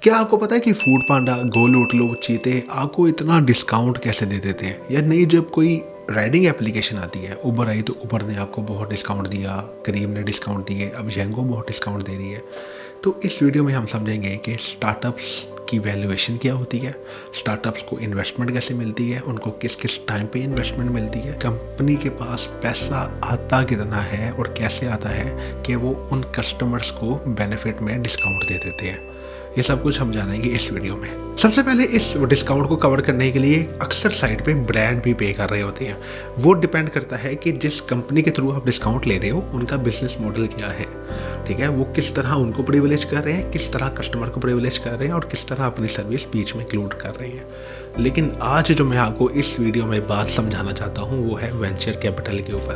क्या आपको पता है कि फूड पांडा, गोलूटलो, चीते आपको इतना डिस्काउंट कैसे दे देते हैं? या नहीं, जब कोई राइडिंग एप्लीकेशन आती है, उबर आई तो उबर ने आपको बहुत डिस्काउंट दिया, करीम ने डिस्काउंट दिए, अब जेंगो बहुत डिस्काउंट दे रही है। तो इस वीडियो में हम समझेंगे कि स्टार्टअप्स की वैल्यूएशन क्या होती है, स्टार्टअप्स को इन्वेस्टमेंट कैसे मिलती है, उनको किस किस टाइम पे इन्वेस्टमेंट मिलती है, कंपनी के पास पैसा आता कितना है और कैसे आता है कि वो उन कस्टमर्स को बेनिफिट में डिस्काउंट दे देते हैं। ये सब कुछ हम जानेंगे इस वीडियो में। सबसे पहले इस डिस्काउंट को कवर करने के लिए अक्सर साइट पे ब्रांड भी पे कर रहे होते हैं। वो डिपेंड करता है कि जिस कंपनी के थ्रू आप डिस्काउंट ले रहे हो उनका बिजनेस मॉडल क्या है, ठीक है, वो किस तरह उनको प्रिविलेज कर रहे हैं, किस तरह कस्टमर को प्रिविलेज कर रहे हैं और किस तरह अपनी सर्विस बीच में इंक्लूड कर रहे हैं। लेकिन आज जो मैं आपको इस वीडियो में बात समझाना चाहता हूँ वो है वेंचर कैपिटल के ऊपर,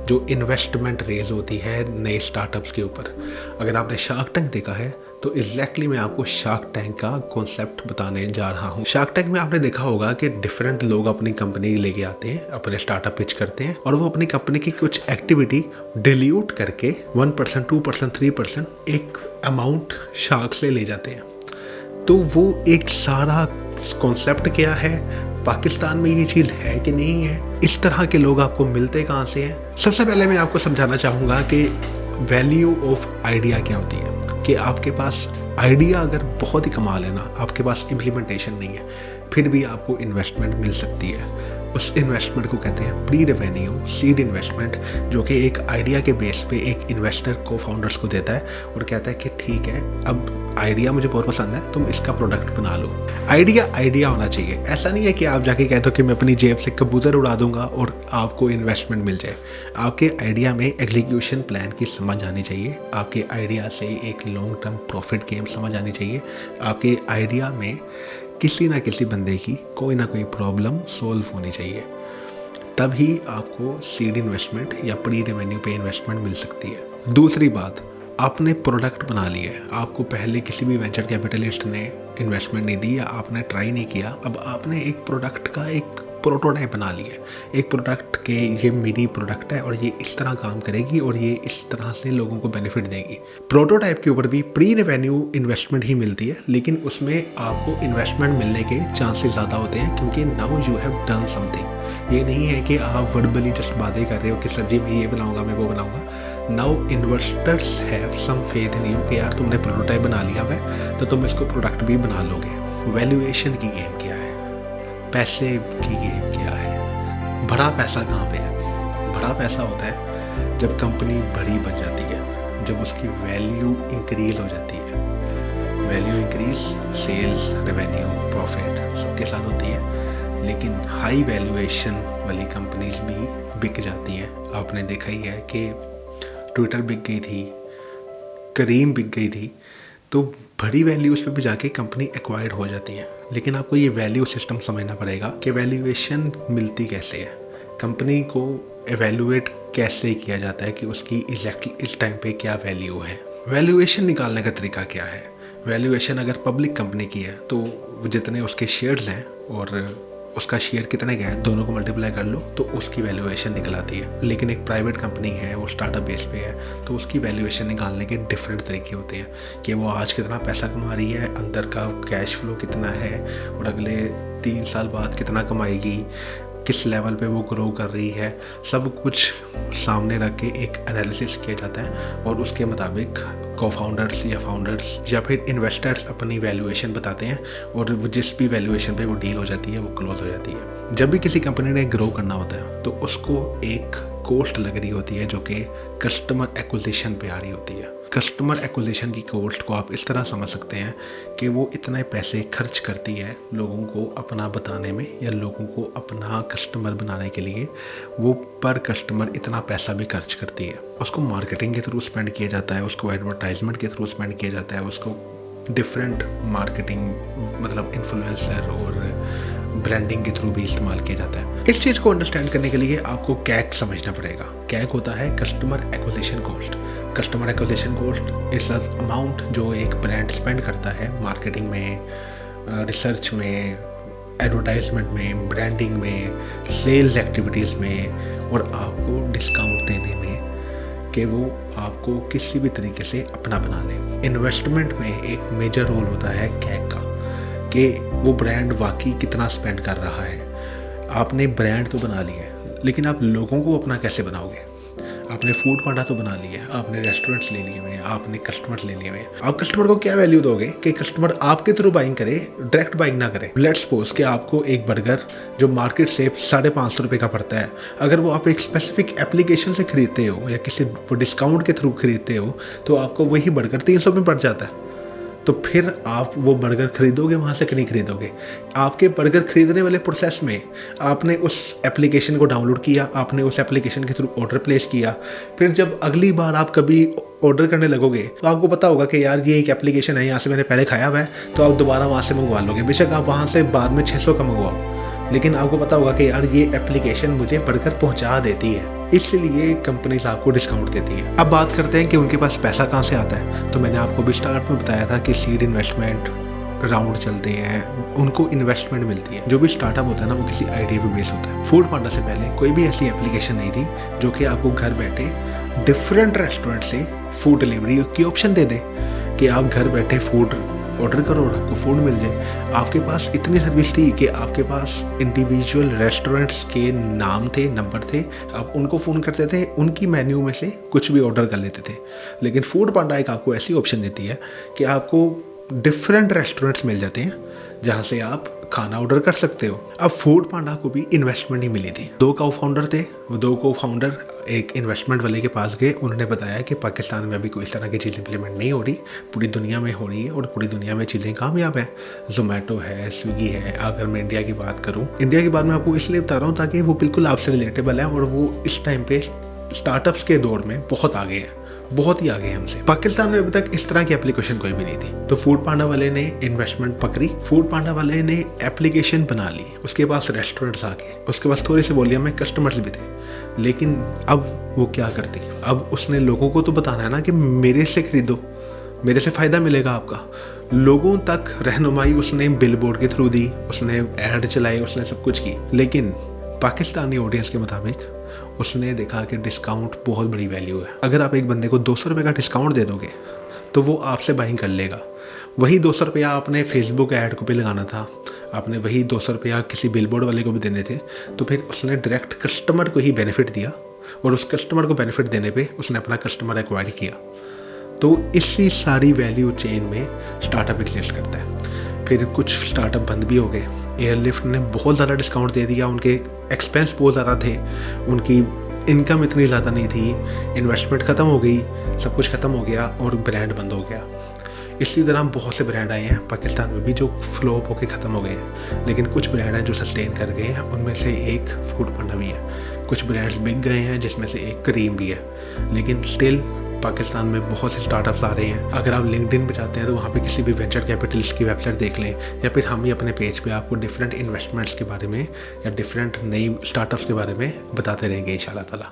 जो इन्वेस्टमेंट रेज होती है नए स्टार्टअप्स के ऊपर। अगर आपने शार्क टैंक देखा है तो एग्जैक्टली मैं आपको शार्क टैंक का कॉन्सेप्ट बताने जा रहा हूँ। शार्क टैंक में आपने देखा होगा कि डिफरेंट लोग अपनी कंपनी लेके आते हैं, अपने स्टार्टअप पिच करते हैं और वो अपनी कंपनी की कुछ एक्टिविटी डिल्यूट करके 1%, 2%, 3% एक अमाउंट शार्क से ले जाते हैं। तो वो एक सारा कॉन्सेप्ट क्या है, पाकिस्तान में ये चीज़ है कि नहीं है, इस तरह के लोग आपको मिलते कहाँ से हैं। सबसे पहले मैं आपको समझाना चाहूँगा कि वैल्यू ऑफ आइडिया क्या होती है। कि आपके पास आइडिया अगर बहुत ही कमाल है ना, आपके पास इम्प्लीमेंटेशन नहीं है, फिर भी आपको इन्वेस्टमेंट मिल सकती है। उस इन्वेस्टमेंट को कहते हैं प्री रेवेन्यू सीड इन्वेस्टमेंट, जो कि एक आइडिया के बेस पे एक इन्वेस्टर को फाउंडर्स को देता है और कहता है कि ठीक है, अब आइडिया मुझे बहुत पसंद है, तुम इसका प्रोडक्ट बना लो। आइडिया होना चाहिए। ऐसा नहीं है कि आप जाके कहते हो कि मैं अपनी जेब से कबूतर उड़ा दूंगा और आपको इन्वेस्टमेंट मिल जाए। आपके आइडिया में एग्जीक्यूशन प्लान की समझ आनी चाहिए, आपके आइडिया से एक लॉन्ग टर्म प्रॉफिट गेम समझ आनी चाहिए, आपके आइडिया में किसी ना किसी बंदे की कोई ना कोई प्रॉब्लम सॉल्व होनी चाहिए। तभी आपको सीड इन्वेस्टमेंट या प्री रेवेन्यू पे इन्वेस्टमेंट मिल सकती है। दूसरी बात, आपने प्रोडक्ट बना लिया है, आपको पहले किसी भी वेंचर कैपिटलिस्ट ने इन्वेस्टमेंट नहीं दी या आपने ट्राई नहीं किया, अब आपने एक प्रोडक्ट का एक प्रोटोटाइप बना लिया, एक प्रोडक्ट के ये मेरी प्रोडक्ट है और ये इस तरह काम करेगी और ये इस तरह से लोगों को बेनिफिट देगी। प्रोटोटाइप के ऊपर भी प्री रेवेन्यू इन्वेस्टमेंट ही मिलती है, लेकिन उसमें आपको इन्वेस्टमेंट मिलने के चांसेस ज़्यादा होते हैं क्योंकि now you have done something. ये नहीं है कि आप वर्बली जस्ट बातें कर रहे हो कि सर जी मैं ये बनाऊंगा, मैं वो बनाऊंगा। Now investors have some faith in you कि यार तुमने प्रोटोटाइप बना लिया है तो तुम इसको प्रोडक्ट भी बना लोगे। वैल्यूएशन की गेम क्या है, पैसे की गेम क्या है, बड़ा पैसा कहाँ पे है? बड़ा पैसा होता है जब कंपनी बड़ी बन जाती है, जब उसकी वैल्यू इंक्रीज हो जाती है। Value increase sales, revenue, profit सबके साथ होती है, लेकिन हाई वैल्यूएशन वाली कंपनीज भी बिक जाती हैं। आपने देखा ही है कि ट्विटर बिक गई थी, करीम बिक गई थी, तो बड़ी वैल्यूज पे भी जाके कंपनी एक्वायर्ड हो जाती है। लेकिन आपको ये वैल्यू सिस्टम समझना पड़ेगा कि वैल्यूएशन मिलती कैसे है, कंपनी को एवेल्युएट कैसे किया जाता है कि उसकी एग्जैक्टली इस टाइम पे क्या वैल्यू है। वैल्यूएशन निकालने का तरीका क्या है? वैल्यूएशन अगर पब्लिक कंपनी की है तो जितने उसके शेयर्स हैं और उसका शेयर कितने गए दोनों को मल्टीप्लाई कर लो तो उसकी वैल्यूएशन निकल आती है। लेकिन एक प्राइवेट कंपनी है, वो स्टार्टअप बेस पे है, तो उसकी वैल्यूएशन निकालने के डिफरेंट तरीके होते हैं कि वो आज कितना पैसा कमा रही है, अंदर का कैश फ्लो कितना है और अगले 3 साल बाद कितना कमाएगी, किस लेवल पे वो ग्रो कर रही है, सब कुछ सामने रख के एक एनालिसिस किया जाता है और उसके मुताबिक को-फाउंडर्स या फाउंडर्स या फिर इन्वेस्टर्स अपनी वैल्यूएशन बताते हैं और वो जिस भी वैल्यूएशन पे वो डील हो जाती है वो क्लोज हो जाती है। जब भी किसी कंपनी ने ग्रो करना होता है तो उसको एक कॉस्ट लग रही होती है जो कि कस्टमर एक्विजिशन पे आ रही होती है। कस्टमर एक्विजिशन की कॉस्ट को आप इस तरह समझ सकते हैं कि वो इतने पैसे खर्च करती है लोगों को अपना बताने में या लोगों को अपना कस्टमर बनाने के लिए, वो पर कस्टमर इतना पैसा भी खर्च करती है। उसको मार्केटिंग के थ्रू स्पेंड किया जाता है, उसको एडवर्टाइजमेंट के थ्रू स्पेंड किया जाता है, उसको डिफरेंट मार्केटिंग मतलब इन्फ्लुएंसर और ब्रांडिंग के थ्रू भी इस्तेमाल किया जाता है। इस चीज़ को अंडरस्टैंड करने के लिए आपको कैक समझना पड़ेगा। कैक होता है customer acquisition cost. Customer acquisition cost इस अमाउंट जो एक ब्रांड स्पेंड करता है मार्केटिंग में, रिसर्च में, एडवर्टाइजमेंट में, ब्रांडिंग में, सेल्स एक्टिविटीज़ में और आपको डिस्काउंट देने में, कि वो आपको किसी भी तरीके से अपना बना ले। इन्वेस्टमेंट में एक मेजर रोल होता है कैक का, कि वो ब्रांड वाकई कितना स्पेंड कर रहा है। आपने ब्रांड तो बना लिया है, लेकिन आप लोगों को अपना कैसे बनाओगे? आपने फूड पांडा तो बना लिया, आपने रेस्टोरेंट्स ले लिए हुए हैं, आपने कस्टमर्स ले लिए हुए हैं। आप कस्टमर को क्या वैल्यू दोगे कि कस्टमर आपके थ्रू बाइंग करे, डायरेक्ट बाइंग ना करे? लेट्स सपोज कि आपको एक बर्गर जो मार्केट से 550 रुपये का पड़ता है, अगर वो आप एक स्पेसिफिक एप्लीकेशन से खरीदते हो या किसी डिस्काउंट के थ्रू खरीदते हो, तो आपको वही बर्गर 300 में पड़ जाता है। तो फिर आप वो बर्गर खरीदोगे वहाँ से कि नहीं खरीदोगे? आपके बर्गर खरीदने वाले प्रोसेस में आपने उस एप्लीकेशन को डाउनलोड किया, आपने उस एप्लीकेशन के थ्रू ऑर्डर प्लेस किया। फिर जब अगली बार आप कभी ऑर्डर करने लगोगे तो आपको पता होगा कि यार ये एक एप्लीकेशन है, यहाँ से मैंने पहले खाया हुआ है, तो आप दोबारा वहाँ से मंगवा लोगे। बेशक आप वहाँ से बाद में 600 का मंगवाओ, लेकिन आपको पता होगा कि यार ये एप्लीकेशन मुझे बर्गर पहुँचा देती है, इसलिए कंपनीज आपको डिस्काउंट देती है। अब बात करते हैं कि उनके पास पैसा कहाँ से आता है। तो मैंने आपको भी स्टार्ट में बताया था कि सीड इन्वेस्टमेंट राउंड चलते हैं, उनको इन्वेस्टमेंट मिलती है। जो भी स्टार्टअप होता है ना, वो किसी आइडिया पे बेस होता है। फूड पांडा से पहले कोई भी ऐसी एप्लीकेशन नहीं थी जो कि आपको घर बैठे डिफरेंट रेस्टोरेंट से फूड डिलीवरी की ऑप्शन दे दे, कि आप घर बैठे फूड ऑर्डर करो और आपको फूड मिल जाए। आपके पास इतनी सर्विस थी कि आपके पास इंडिविजुअल रेस्टोरेंट्स के नाम थे, नंबर थे, आप उनको फ़ोन करते थे, उनकी मेन्यू में से कुछ भी ऑर्डर कर लेते थे। लेकिन फूड पांडा एक आपको ऐसी ऑप्शन देती है कि आपको डिफरेंट रेस्टोरेंट्स मिल जाते हैं जहाँ से आप खाना ऑर्डर कर सकते हो। अब फूड पांडा को भी इन्वेस्टमेंट ही मिली थी। 2 को फाउंडर थे, वो 2 को फाउंडर एक इन्वेस्टमेंट वाले के पास गए। उन्होंने बताया कि पाकिस्तान में अभी कोई इस तरह की चीज़ इंप्लीमेंट नहीं हो रही, पूरी दुनिया में हो रही है और पूरी दुनिया में चीज़ें कामयाब हैं। जोमेटो है, स्विगी है। अगर मैं इंडिया की बात करूँ, इंडिया की बात मैं आपको इसलिए बता रहा हूँ ताकि वो बिल्कुल आपसे रिलेटेबल है और वो इस टाइम पे स्टार्टअप्स के दौर में बहुत आगे है, बहुत ही आगे हमसे। पाकिस्तान में अभी तक इस तरह की एप्लीकेशन कोई भी नहीं थी। तो फूड पांडा वाले ने इन्वेस्टमेंट पकड़ी, फूड पांडा वाले ने एप्लीकेशन बना ली, उसके पास रेस्टोरेंट्स आ गए, उसके पास थोड़ी सी बोलियां में कस्टमर्स भी थे। लेकिन अब वो क्या करती, अब उसने लोगों को तो बताना है ना कि मेरे से खरीदो, मेरे से फ़ायदा मिलेगा आपका। लोगों तक रहनुमाई उसने बिल बोर्ड के थ्रू दी, उसने ऐड चलाई, उसने सब कुछ की। लेकिन पाकिस्तानी ऑडियंस के मुताबिक उसने देखा कि डिस्काउंट बहुत बड़ी वैल्यू है। अगर आप एक बंदे को 200 रुपये का डिस्काउंट दे दोगे तो वो आपसे बाइंग कर लेगा। वही 200 रुपया आपने फेसबुक ऐड को भी लगाना था, आपने वही 200 रुपया किसी बिलबोर्ड वाले को भी देने थे। तो फिर उसने डायरेक्ट कस्टमर को ही बेनिफिट दिया और उस कस्टमर को बेनिफिट देने पे उसने अपना कस्टमर एक्वायर किया। तो इसी सारी वैल्यू चेन में स्टार्टअप एग्जिस्ट करता है। फिर कुछ स्टार्टअप बंद भी हो गए। एयरलिफ्ट ने बहुत ज़्यादा डिस्काउंट दे दिया, उनके एक्सपेंस बहुत ज़्यादा थे, उनकी इनकम इतनी ज़्यादा नहीं थी, इन्वेस्टमेंट ख़त्म हो गई, सब कुछ ख़त्म हो गया और ब्रांड बंद हो गया। इसी तरह बहुत से ब्रांड आए हैं पाकिस्तान में भी जो फ्लॉप होकर ख़त्म हो गए हैं। लेकिन कुछ ब्रांड हैं जो सस्टेन कर गए हैं, उनमें से एक फूड पांडा भी है। कुछ ब्रांड्स बिक गए हैं जिसमें से एक करीम भी है। लेकिन स्टिल पाकिस्तान में बहुत से स्टार्टअप्स आ रहे हैं। अगर आप लिंक्डइन पे जाते हैं तो वहाँ पे किसी भी वेंचर कैपिटलिस्ट की वेबसाइट देख लें, या फिर हम ही अपने पेज पे आपको डिफरेंट इन्वेस्टमेंट्स के बारे में या डिफरेंट नई स्टार्टअप्स के बारे में बताते रहेंगे इंशाल्लाह ताला।